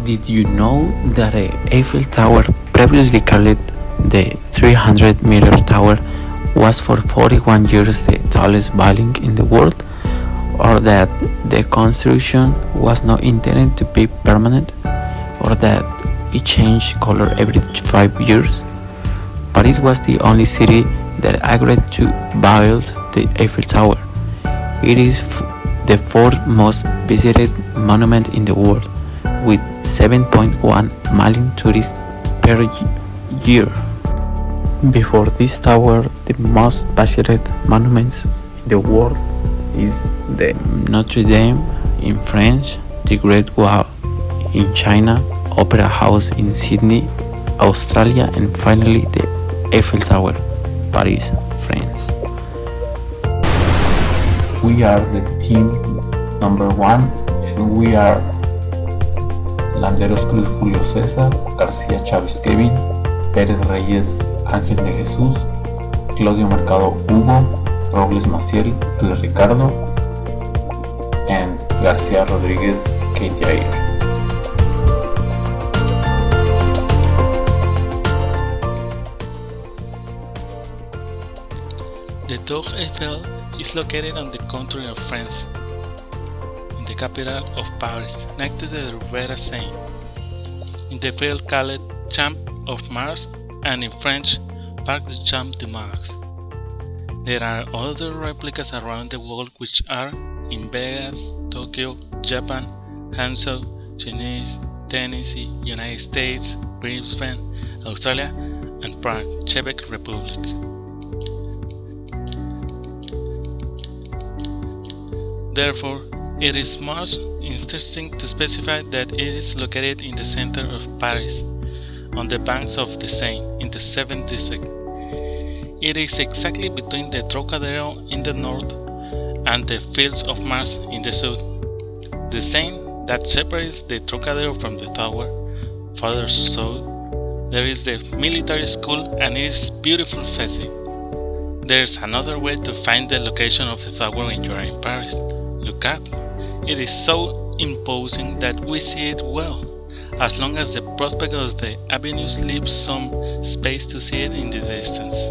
Did you know that the Eiffel Tower, previously called the 300-meter tower, was for 41 years the tallest building in the world? Or that the construction was not intended to be permanent? Or that it changed color every 5 years? Paris was the only city that agreed to build the Eiffel Tower. It is the fourth most visited monument in the world, with 7.1 million tourists per year. Before this tower, the most visited monuments in the world is the Notre Dame in France, the Great Wall in China, Opera House in Sydney, Australia, and finally the Eiffel Tower, Paris, France. We are the team number 1, and we are Landeros, Cruz, Julio Cesar, Garcia, Chavez, Kevin, Perez, Reyes, Ángel de Jesús, Claudio, Mercado, Hugo, Robles, Maciel, Ricardo, and Garcia, Rodriguez, Jair. The Tour Eiffel is located on the country of France, in the capital of Paris, next to the Riviera Seine, in the field called Champ of Mars, and in French, Parc du Champ de Mars. There are other replicas around the world which are in Vegas, Tokyo, Japan, Hangzhou, Chinese, Tennessee, United States, Brisbane, Australia, and Prague, Czech Republic. Therefore, it is most interesting to specify that it is located in the center of Paris, on the banks of the Seine, in the 7th district. It is exactly between the Trocadero in the north and the Fields of Mars in the south. The Seine that separates the Trocadero from the tower. Further south, there is the military school and its beautiful facade. There's another way to find the location of the tower when you are in Paris. Look up. It is so imposing that we see it well, as long as the prospect of the avenues leaves some space to see it in the distance.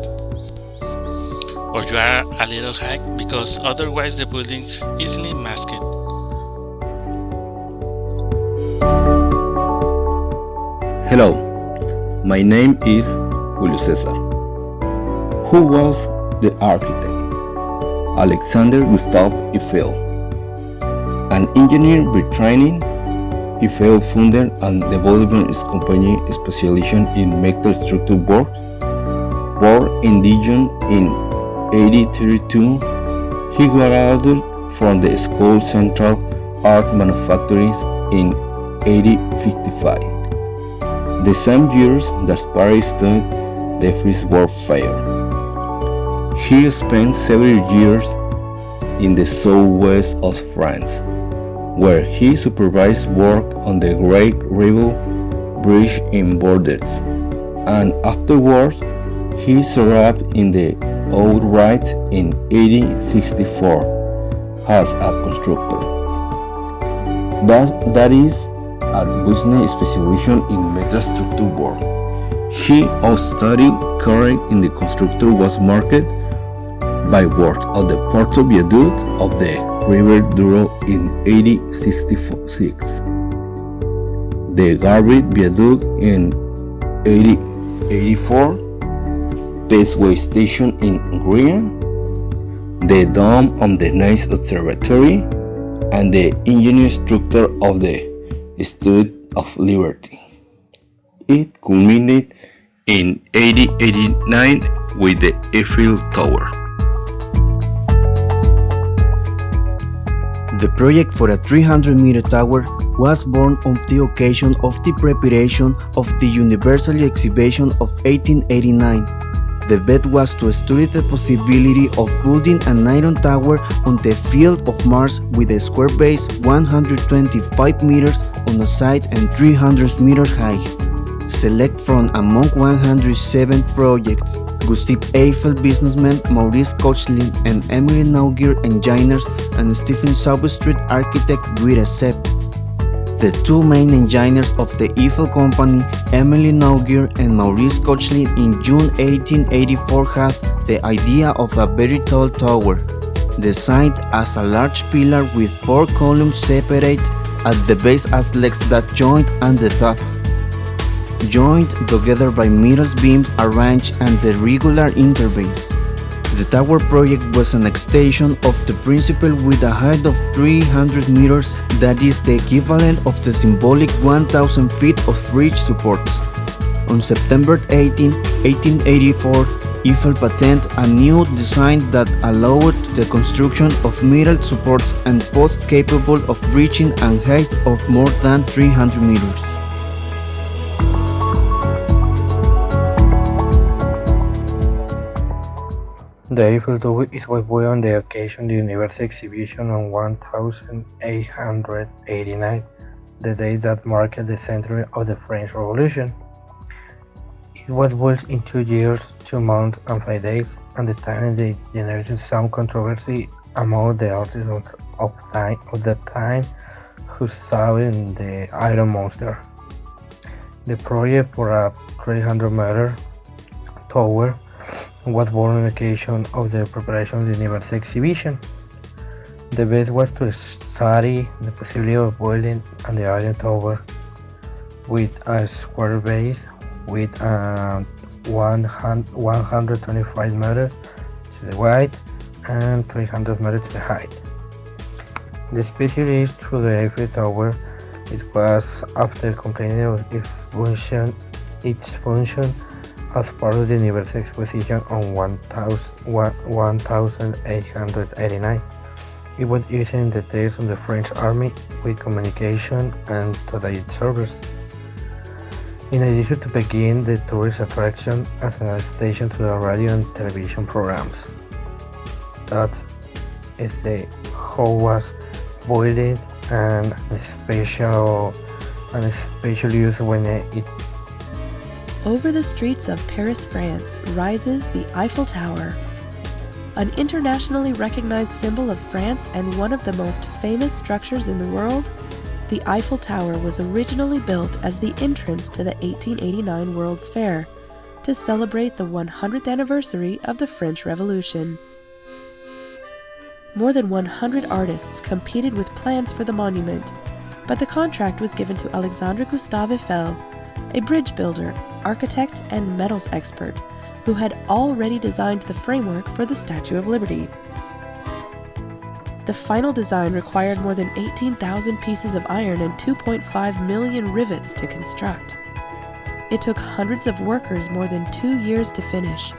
Or you are a little high, because otherwise the buildings easily mask it. Hello, my name is Julio Cesar. Who was the architect? Alexander Gustave Eiffel. An engineer by training, Eiffel founded and developed his company specialization in metal structure works. Born in Dijon in 1832, he graduated from the School Central Art Manufacturing in 1855. The same years that Paris stood the First World Fair. He spent several years in the southwest of France, where he supervised work on the Great River Bridge in Bordeaux, and afterwards he served in the outright in 1864 as a constructor. That is a business specialization in metal structure work. He also studied career in the constructor was marked by work on the Porto Viaduct of the River Douro in 1866, the Garcia Viaduct in 1884, Paceway Station in Hungary, the dome of the Nice Observatory, and the engineering structure of the Statue of Liberty. It culminated in 1889 with the Eiffel Tower. The project for a 300-meter tower was born on the occasion of the preparation of the Universal Exhibition of 1889. The bet was to study the possibility of building an iron tower on the Field of Mars with a square base 125 meters on a side and 300 meters high. Select from among 107 projects. Gustave Eiffel businessmen Maurice Koechlin and Emily Naugier engineers and Stephen Southstreet architect were accepted. The two main engineers of the Eiffel Company, Emily Naugier and Maurice Koechlin, in June 1884 had the idea of a very tall tower, designed as a large pillar with four columns separate at the base as legs that join at the top, joined together by metal beams arranged at the regular intervals. The tower project was an extension of the principle with a height of 300 meters, that is the equivalent of the symbolic 1,000 feet of bridge supports. On September 18, 1884, Eiffel patented a new design that allowed the construction of metal supports and posts capable of reaching a height of more than 300 meters. The Eiffel Tower is what we on the occasion of the Universal Exhibition on 1889, the day that marked the century of the French Revolution. It was built in 2 years, 2 months, and 5 days, and the time they generated some controversy among the artists of the time who saw in the Iron Monster. The project for a 300-meter tower was born on occasion of the preparation of the Universal Exhibition. The base was to study the possibility of building the Iron Tower with a square base with 125 meters to the width and 300 meters to the height. The specialist to the Eiffel Tower, it was after completing its function as part of the Universal Exposition on 1889. It was used in the days of the French Army with communication and today service. In addition to begin the tourist attraction as a station to the radio and television programs. That is the how was built and special use when it. Over the streets of Paris, France, rises the Eiffel Tower, an internationally recognized symbol of France and one of the most famous structures in the world. The Eiffel Tower was originally built as the entrance to the 1889 World's Fair to celebrate the 100th anniversary of the French Revolution. More than 100 artists competed with plans for the monument, but the contract was given to Alexandre Gustave Eiffel, a bridge builder, architect, and metals expert who had already designed the framework for the Statue of Liberty. The final design required more than 18,000 pieces of iron and 2.5 million rivets to construct. It took hundreds of workers more than 2 years to finish,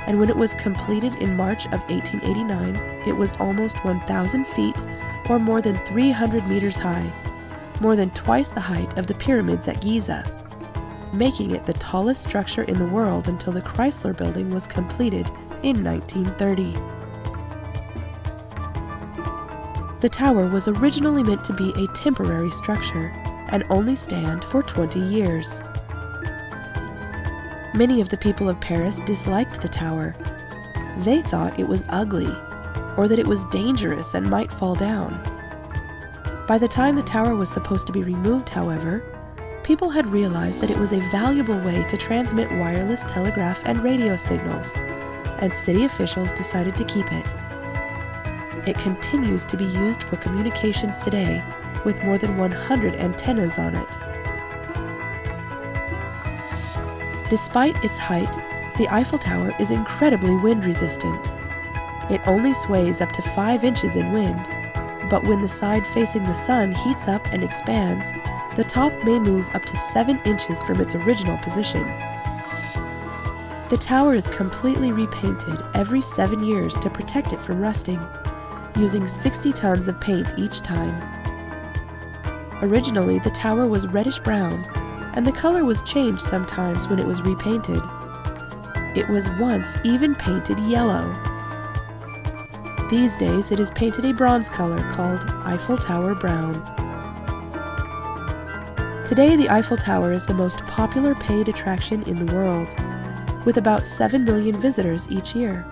and when it was completed in March of 1889, it was almost 1,000 feet, or more than 300 meters high, more than twice the height of the pyramids at Giza, making it the tallest structure in the world until the Chrysler Building was completed in 1930. The tower was originally meant to be a temporary structure and only stand for 20 years. Many of the people of Paris disliked the tower. They thought it was ugly, or that it was dangerous and might fall down. By the time the tower was supposed to be removed, however, people had realized that it was a valuable way to transmit wireless telegraph and radio signals, and city officials decided to keep it. It continues to be used for communications today, with more than 100 antennas on it. Despite its height, the Eiffel Tower is incredibly wind resistant. It only sways up to 5 inches in wind, but when the side facing the sun heats up and expands, the top may move up to 7 inches from its original position. The tower is completely repainted every 7 years to protect it from rusting, using 60 tons of paint each time. Originally, the tower was reddish-brown, and the color was changed sometimes when it was repainted. It was once even painted yellow. These days, it is painted a bronze color called Eiffel Tower Brown. Today, the Eiffel Tower is the most popular paid attraction in the world, with about 7 million visitors each year.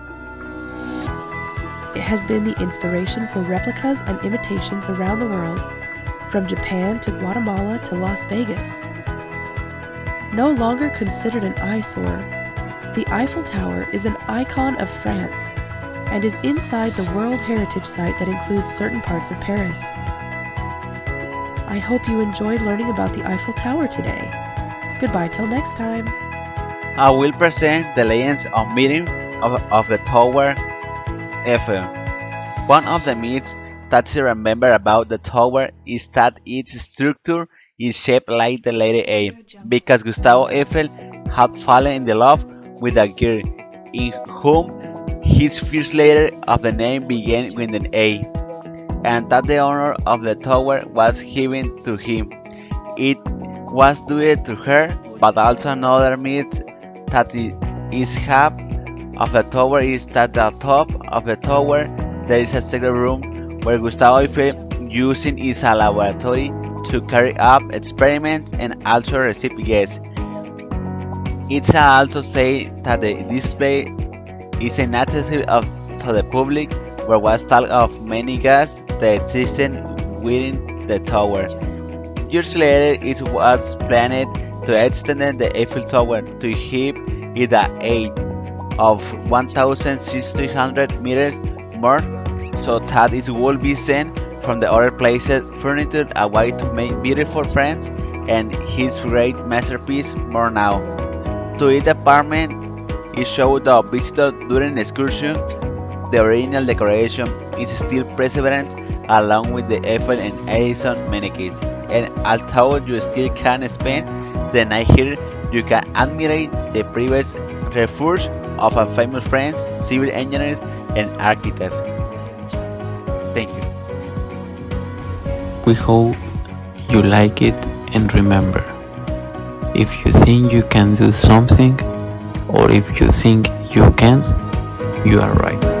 It has been the inspiration for replicas and imitations around the world, from Japan to Guatemala to Las Vegas. No longer considered an eyesore, the Eiffel Tower is an icon of France and is inside the World Heritage Site that includes certain parts of Paris. I hope you enjoyed learning about the Eiffel Tower today. Goodbye till next time. I will present the legends of meeting of the Tower Eiffel. One of the myths that to remember about the tower is that its structure is shaped like the letter A, because Gustavo Eiffel had fallen in love with a girl, in whom his first letter of the name began with an A, and that the honor of the tower was given to him. It was due to her, but also another myth that is half of the tower is that at the top of the tower there is a secret room where Gustavo Eiffel using is a laboratory to carry out experiments and also receive guests. It's also said that the display is inaccessible to the public, where was talk of many guests that existed within the tower. Years later, it was planned to extend the Eiffel Tower to give it a height of 1,600 meters more, so that it would be seen from the other places, furnished a way to make beautiful friends and his great masterpiece more now. To its apartment, it showed the visitor during the excursion. The original decoration is still preserved along with the Eiffel and Edison mannequins, and although you still can spend the night here, you can admire the private refuge of a famous French civil engineer and architect. Thank you. We hope you like it, and remember, if you think you can do something, or if you think you can't, you are right.